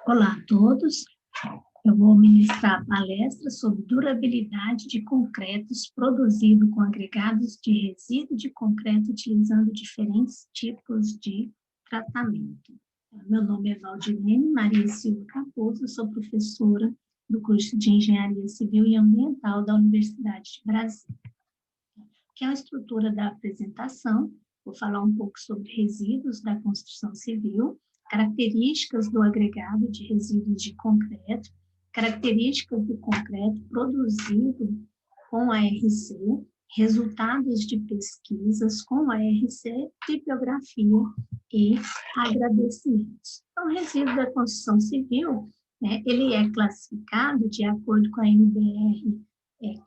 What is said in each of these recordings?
Olá a todos, eu vou ministrar a palestra sobre durabilidade de concretos produzido com agregados de resíduo de concreto utilizando diferentes tipos de tratamento. Meu nome é Valdirene Maria Silva Capuzzo, sou professora do curso de Engenharia Civil e Ambiental da Universidade de Brasília. Aqui é a estrutura da apresentação, vou falar um pouco sobre resíduos da construção civil, características do agregado de resíduos de concreto, características do concreto produzido com ARC, resultados de pesquisas com ARC, tipografia e agradecimentos. Então, o resíduo da construção civil, ele é classificado de acordo com a NBR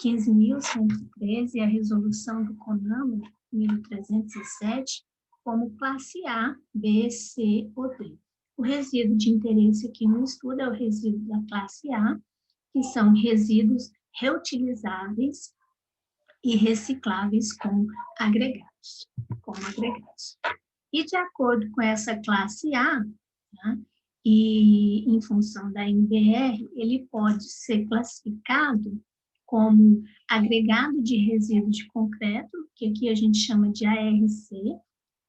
15.113 e a resolução do CONAMA 1307, como classe A, B, C ou D. O resíduo de interesse aqui no estudo é o resíduo da classe A, que são resíduos reutilizáveis e recicláveis como agregados. E de acordo com essa classe A, né, e em função da NBR, ele pode ser classificado como agregado de resíduo de concreto, que aqui a gente chama de ARC.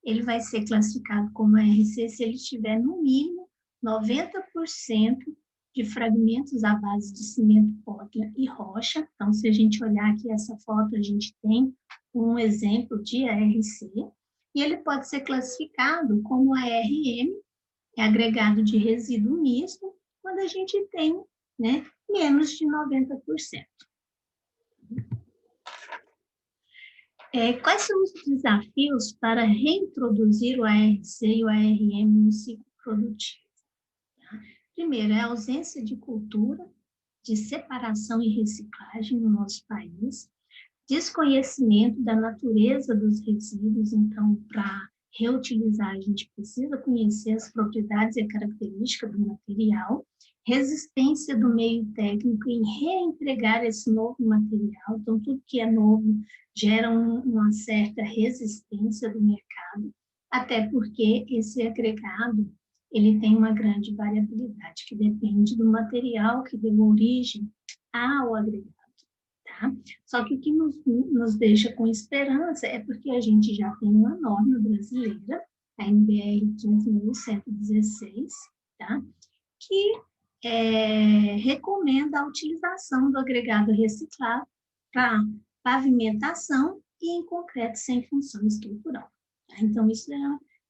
Ele vai ser classificado como ARC se ele tiver, no mínimo, 90% de fragmentos à base de cimento, póquia e rocha. Então, se a gente olhar aqui essa foto, a gente tem um exemplo de ARC. E ele pode ser classificado como ARM, agregado de resíduo misto, quando a gente tem, menos de 90%. Quais são os desafios para reintroduzir o ARC e o ARM no ciclo produtivo? Primeiro, é a ausência de cultura de separação e reciclagem no nosso país, desconhecimento da natureza dos resíduos. Então, para reutilizar, a gente precisa conhecer as propriedades e características do material, resistência do meio técnico em reempregar esse novo material. Então, tudo que é novo gera uma certa resistência do mercado, até porque esse agregado ele tem uma grande variabilidade, que depende do material que deu origem ao agregado. Tá? Só que o que nos deixa com esperança é porque a gente já tem uma norma brasileira, a NBR 15.116, tá? Que recomenda a utilização do agregado reciclável para pavimentação e em concreto sem função estrutural. Tá? Então, isso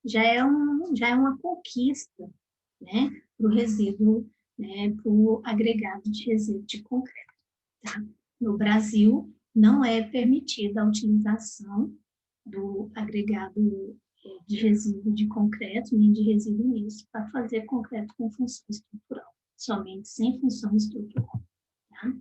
já é uma conquista, para o resíduo, para o agregado de resíduo de concreto. Tá? No Brasil, não é permitida a utilização do agregado de resíduo de concreto, nem de resíduo misto, para fazer concreto com função estrutural, somente sem função estrutural. Tá?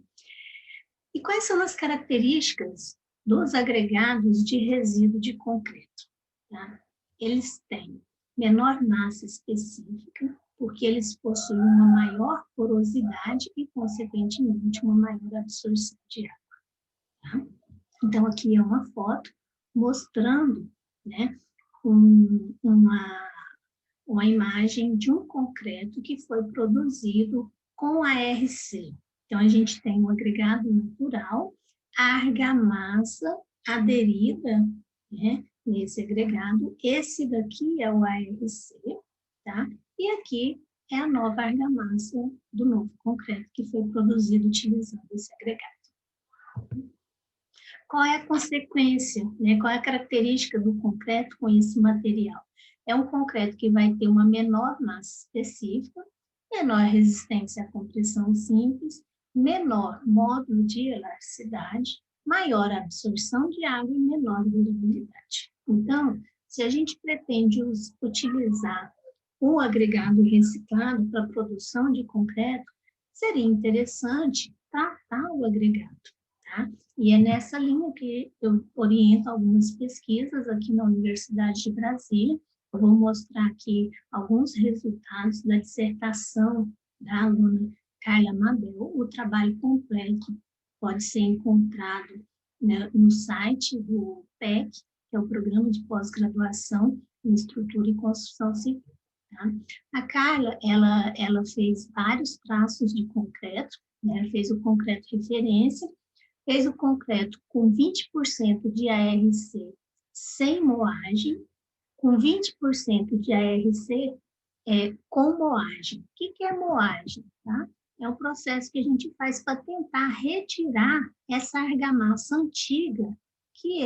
E quais são as características dos agregados de resíduo de concreto? Tá? Eles têm menor massa específica, porque eles possuem uma maior porosidade e, consequentemente, uma maior absorção de água. Tá? Então, aqui é uma foto mostrando, uma imagem de um concreto que foi produzido com ARC. Então, a gente tem um agregado natural, a argamassa aderida, nesse agregado. Esse daqui é o ARC, tá? E aqui é a nova argamassa do novo concreto que foi produzido utilizando esse agregado. Qual é a consequência, qual é a característica do concreto com esse material? É um concreto que vai ter uma menor massa específica, menor resistência à compressão simples, menor módulo de elasticidade, maior absorção de água e menor durabilidade. Então, se a gente pretende utilizar o agregado reciclado para a produção de concreto, seria interessante tratar o agregado. Tá? E é nessa linha que eu oriento algumas pesquisas aqui na Universidade de Brasília. Eu vou mostrar aqui alguns resultados da dissertação da aluna Carla Mabel. O trabalho completo pode ser encontrado, no site do PEC, que é o Programa de Pós-Graduação em Estrutura e Construção Civil. tá? A Carla, ela fez vários traços de concreto, né? Fez o concreto referência, fez o concreto com 20% de ARC sem moagem, com 20% de ARC com moagem. O que é moagem? Tá? É um processo que a gente faz para tentar retirar essa argamassa antiga que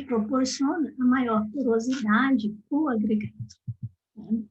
proporciona a maior porosidade para o agregado. Né?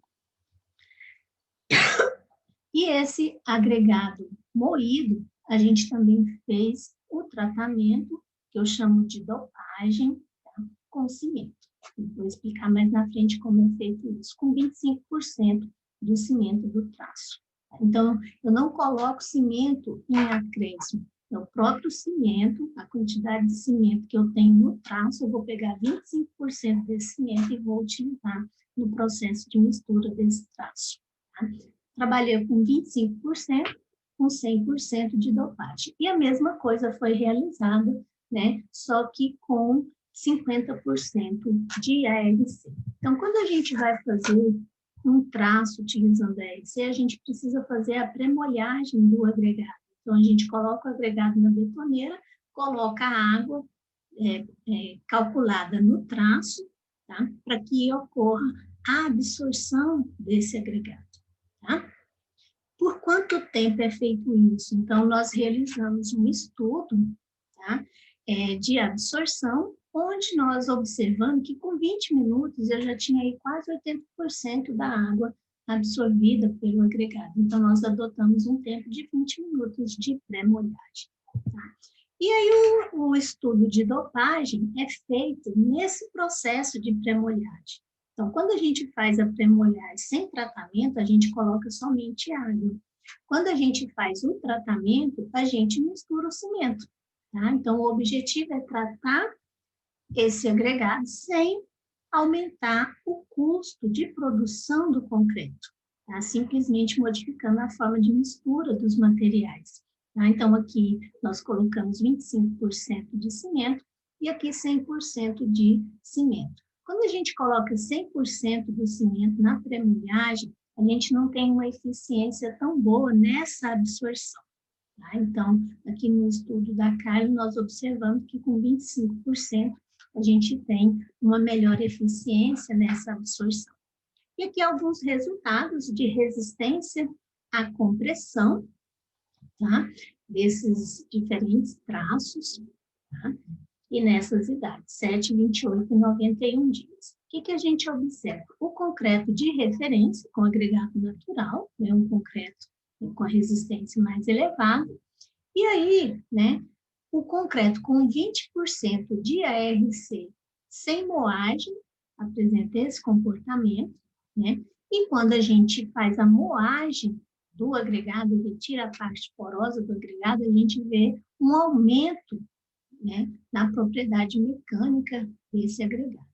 E esse agregado moído, a gente também fez o tratamento, que eu chamo de dopagem, tá? Com cimento. Eu vou explicar mais na frente como é feito isso, com 25% do cimento do traço. Então, eu não coloco cimento em acréscimo. É o próprio cimento, a quantidade de cimento que eu tenho no traço, eu vou pegar 25% desse cimento e vou utilizar no processo de mistura desse traço. Tá? Trabalhei com 25%, com 100% de dopagem. E a mesma coisa foi realizada, né? Só que com 50% de ARC. Então, quando a gente vai fazer um traço utilizando ARC, a gente precisa fazer a pré-molhagem do agregado. Então, a gente coloca o agregado na betoneira, coloca a água calculada no traço, tá? Para que ocorra a absorção desse agregado. Tá? Por quanto tempo é feito isso? Então, nós realizamos um estudo, tá? De absorção, onde nós observamos que com 20 minutos eu já tinha aí quase 80% da água absorvida pelo agregado. Então, nós adotamos um tempo de 20 minutos de pré-molhagem. Tá? E aí, o estudo de dopagem é feito nesse processo de pré-molhagem. Então, quando a gente faz a pré-molhagem sem tratamento, a gente coloca somente água. Quando a gente faz o tratamento, a gente mistura o cimento. Tá? Então, o objetivo é tratar esse agregado sem aumentar o custo de produção do concreto, tá? Simplesmente modificando a forma de mistura dos materiais. Tá? Então, aqui nós colocamos 25% de cimento e aqui 100% de cimento. Quando a gente coloca 100% do cimento na pré-molhagem, a gente não tem uma eficiência tão boa nessa absorção. Tá? Então, aqui no estudo da Carla, nós observamos que com 25% a gente tem uma melhor eficiência nessa absorção. E aqui alguns resultados de resistência à compressão, tá? Desses diferentes traços, tá? E nessas idades, 7, 28 e 91 dias. O que a gente observa? O concreto de referência, com agregado natural, né? Um concreto com a resistência mais elevada, e aí, né, o concreto com 20% de ARC sem moagem apresenta esse comportamento, né? E quando a gente faz a moagem do agregado, retira a parte porosa do agregado, a gente vê um aumento, né, na propriedade mecânica desse agregado.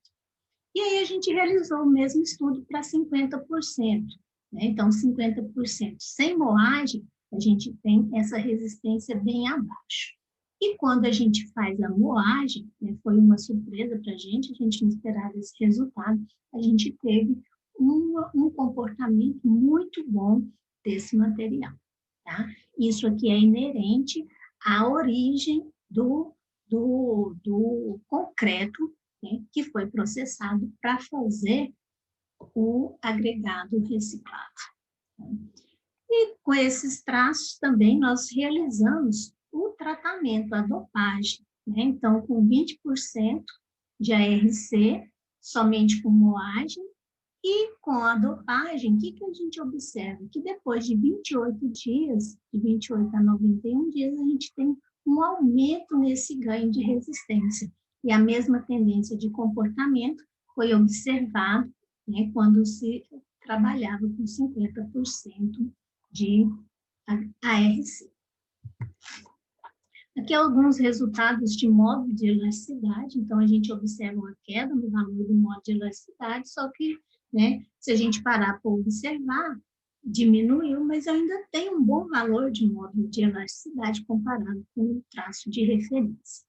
E aí a gente realizou o mesmo estudo para 50%. Né? Então, 50% sem moagem, a gente tem essa resistência bem abaixo. E quando a gente faz a moagem, né, foi uma surpresa para a gente não esperava esse resultado, a gente teve um comportamento muito bom desse material. Tá? Isso aqui é inerente à origem do concreto, né, que foi processado para fazer o agregado reciclado. E com esses traços também nós realizamos o tratamento, a dopagem, né? Então, com 20% de ARC, somente com moagem, e com a dopagem, o que a gente observa? Que depois de 28 dias, de 28 a 91 dias, a gente tem um aumento nesse ganho de resistência. E a mesma tendência de comportamento foi observado, né, quando se trabalhava com 50% de ARC. Aqui alguns resultados de módulo de elasticidade. Então, a gente observa uma queda no valor do módulo de elasticidade, só que, né, se a gente parar para observar, diminuiu, mas ainda tem um bom valor de módulo de elasticidade comparado com o traço de referência.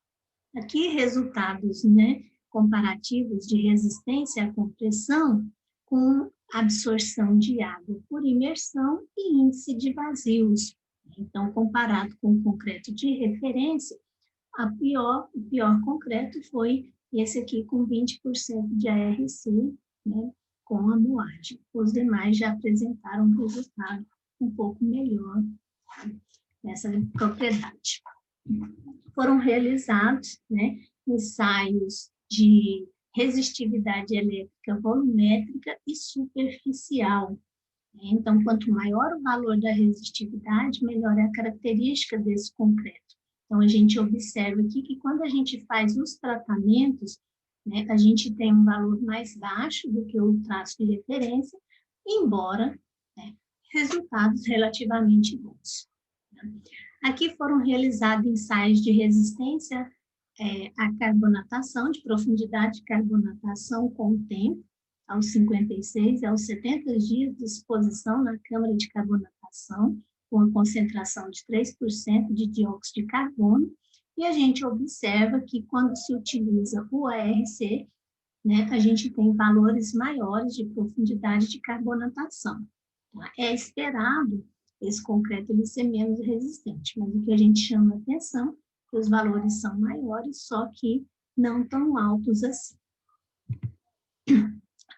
Aqui, resultados, né, comparativos de resistência à compressão com absorção de água por imersão e índice de vazios. Então, comparado com o concreto de referência, o pior concreto foi esse aqui com 20% de ARC, né, com a moagem. Os demais já apresentaram um resultado um pouco melhor, tá, nessa propriedade. Foram realizados, né, ensaios de resistividade elétrica volumétrica e superficial. Então, quanto maior o valor da resistividade, melhor é a característica desse concreto. Então, a gente observa aqui que quando a gente faz os tratamentos, né, a gente tem um valor mais baixo do que o traço de referência, embora, né, resultados relativamente bons. Aqui foram realizados ensaios de resistência à carbonatação, de profundidade de carbonatação com o tempo, aos 56 e aos 70 dias de exposição na câmara de carbonatação, com a concentração de 3% de dióxido de carbono, e a gente observa que quando se utiliza o ARC, né, a gente tem valores maiores de profundidade de carbonatação. Tá? É esperado esse concreto ele ser menos resistente, mas o que a gente chama a atenção é que os valores são maiores, só que não tão altos assim.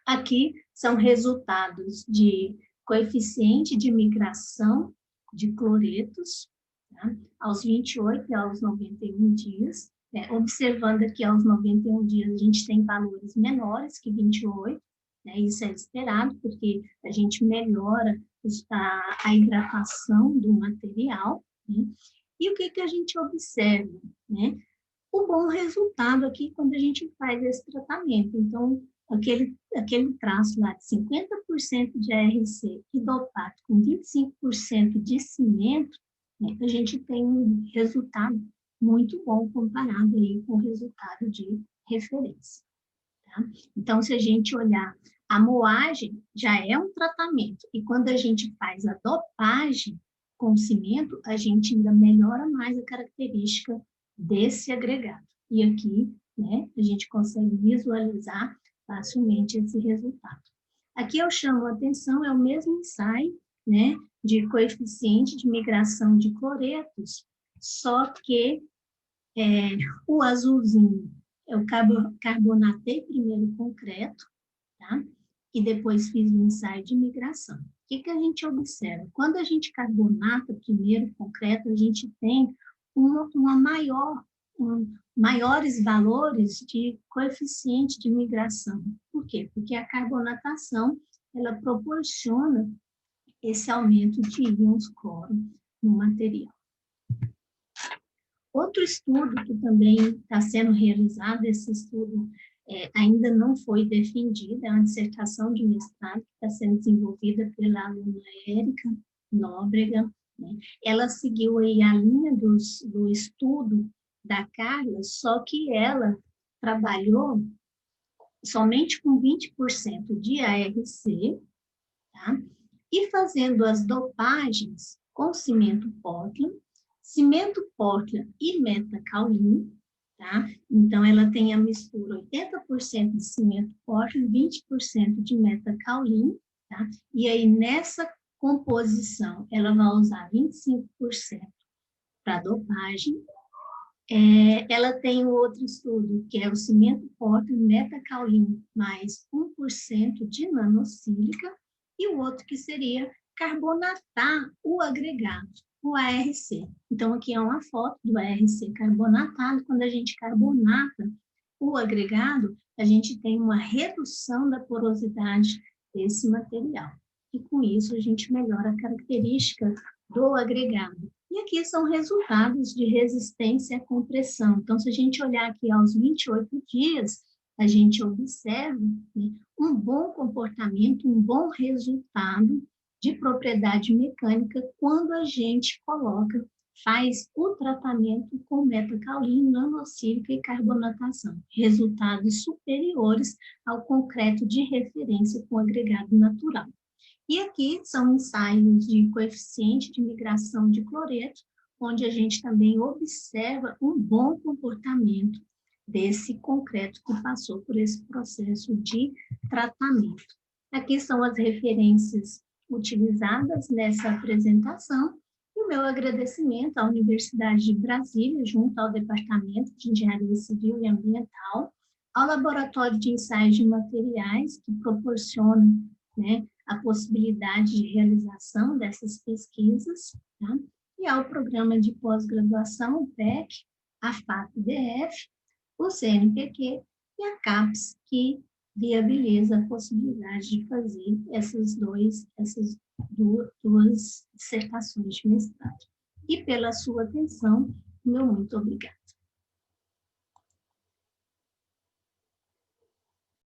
Aqui são resultados de coeficiente de migração de cloretos, tá, aos 28 e aos 91 dias. Observando aqui aos 91 dias, a gente tem valores menores que 28, né, isso é esperado, porque a gente melhora a hidratação do material, né, e o que a gente observa, né? O bom resultado aqui quando a gente faz esse tratamento. Então, aquele traço lá de 50% de ARC e dopato com 25% de cimento, né, a gente tem um resultado muito bom comparado aí com o resultado de referência. Tá? Então, se a gente olhar, a moagem já é um tratamento, e quando a gente faz a dopagem com cimento, a gente ainda melhora mais a característica desse agregado. E aqui, né, a gente consegue visualizar facilmente esse resultado. Aqui eu chamo a atenção, é o mesmo ensaio, né, de coeficiente de migração de cloretos, só que o azulzinho eu carbonatei primeiro o concreto, tá? E depois fiz o ensaio de migração. O que a gente observa? Quando a gente carbonata primeiro o concreto, a gente tem maiores valores de coeficiente de migração. Por quê? Porque a carbonatação, ela proporciona esse aumento de íons cloro no material. Outro estudo que também está sendo realizado, esse estudo ainda não foi defendido, é uma dissertação de mestrado que está sendo desenvolvida pela aluna Érica Nóbrega, né? Ela seguiu aí a linha do estudo da Carla, só que ela trabalhou somente com 20% de ARC, tá? E fazendo as dopagens com cimento Portland e metacaolina, tá? Então, ela tem a mistura 80% de cimento Portland, 20% de metacaolina, tá? E aí, nessa composição, ela vai usar 25% para dopagem. Ela tem outro estudo, que é o cimento Portland, metacaolina, mais 1% de nanocílica, e o outro que seria carbonatar o agregado, o ARC. Então, aqui é uma foto do ARC carbonatado. Quando a gente carbonata o agregado, a gente tem uma redução da porosidade desse material. E com isso, a gente melhora a característica do agregado. E aqui são resultados de resistência à compressão. Então, se a gente olhar aqui aos 28 dias, a gente observa, né, um bom comportamento, um bom resultado de propriedade mecânica quando a gente faz o tratamento com metacaolina, nanocílica e carbonatação. Resultados superiores ao concreto de referência com agregado natural. E aqui são ensaios de coeficiente de migração de cloreto, onde a gente também observa um bom comportamento desse concreto que passou por esse processo de tratamento. Aqui são as referências utilizadas nessa apresentação e o meu agradecimento à Universidade de Brasília, junto ao Departamento de Engenharia Civil e Ambiental, ao Laboratório de Ensaios de Materiais, que proporciona, né, a possibilidade de realização dessas pesquisas, tá? E ao Programa de Pós-Graduação, o PEC, a FAP-DF, o CNPq e a CAPES, que viabiliza a possibilidade de fazer essas duas dissertações de mestrado. E pela sua atenção, meu muito obrigada.